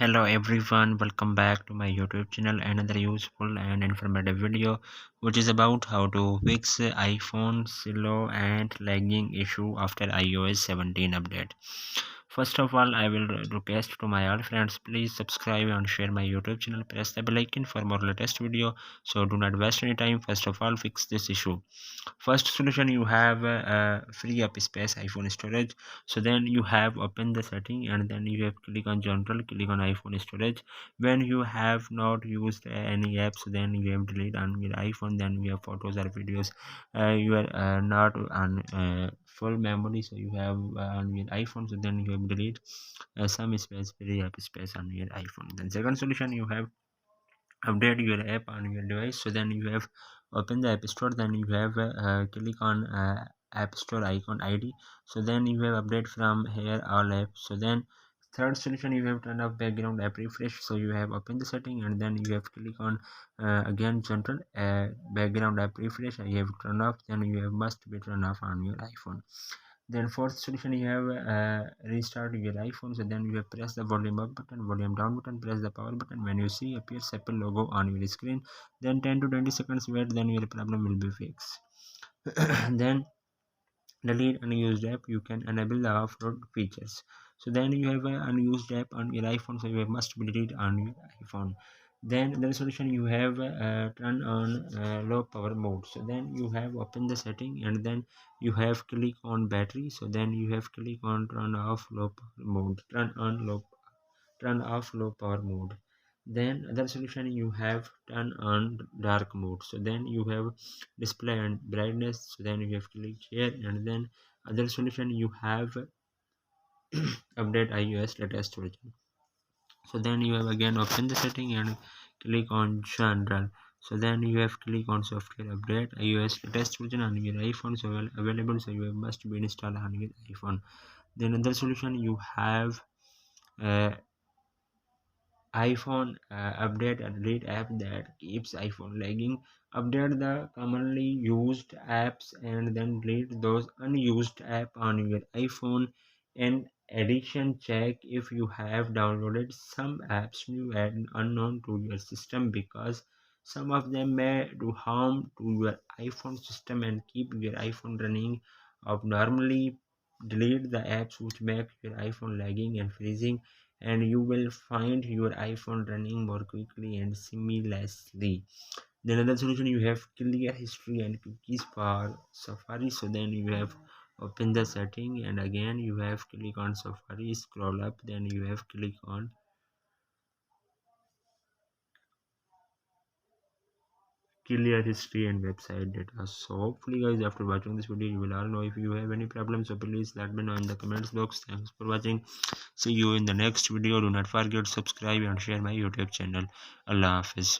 Hello everyone, welcome back to my YouTube channel. Another useful and informative video which is about how to fix iPhone slow and lagging issue after iOS 17 update. First of all, I will request to my all friends, please subscribe and share my YouTube channel. Press the bell icon for more latest video. So do not waste any time. First of all, fix this issue. First solution, you have free up space iPhone storage. So then you have open the setting and then you have click on general, click on iPhone storage. When you have not used any apps, then you have delete on your iPhone, then you have photos or videos you are not on full memory, so you have on your iPhone, so then you have delete some space, free up space on your iPhone. Then second solution, you have update your app on your device. So then you have open the app store, then you have click on app store icon id. So then you have update from here all apps. So then third solution, you have turn off background app refresh. So you have open the setting and then you have click on again general background app refresh. I have turned off, then you have must be turned off on your iPhone. Then fourth solution, you have restart your iPhone. So then you have press the volume up button, volume down button, press the power button. When you see appears Apple logo on your screen, then 10 to 20 seconds wait, then your problem will be fixed. Then delete unused app. You can enable the offload features. So then you have an unused app on your iPhone, so you must be delete on your iPhone. Then the solution, you have turn on low power mode. So then you have open the setting and then you have click on battery. So then you have click on turn off low power mode, turn off low power mode. Then other solution, you have turn on dark mode. So then you have display and brightness. So then you have click here and then other solution, you have update iOS latest version. So then you have again open the setting and click on general. So then you have click on software update iOS latest version on your iPhone, so available, so you must be installed on your iPhone. Then other solution, you have uh, iPhone update and delete app that keeps iPhone lagging. Update the commonly used apps and then delete those unused app on your iPhone. In addition, check if you have downloaded some apps new and unknown to your system, because some of them may do harm to your iPhone system and keep your iPhone running abnormally. Delete the apps which make your iPhone lagging and freezing, and you will find your iPhone running more quickly and seamlessly. Then another solution, you have clear history and cookies for Safari. So then you have open the setting and again you have click on Safari, scroll up, then you have click on clear history and website data. So hopefully guys, after watching this video, you will all know. If you have any problems, so please let me know in the comments box. Thanks for watching. See you in the next video. Do not forget to subscribe and share my YouTube channel. Allah Hafiz.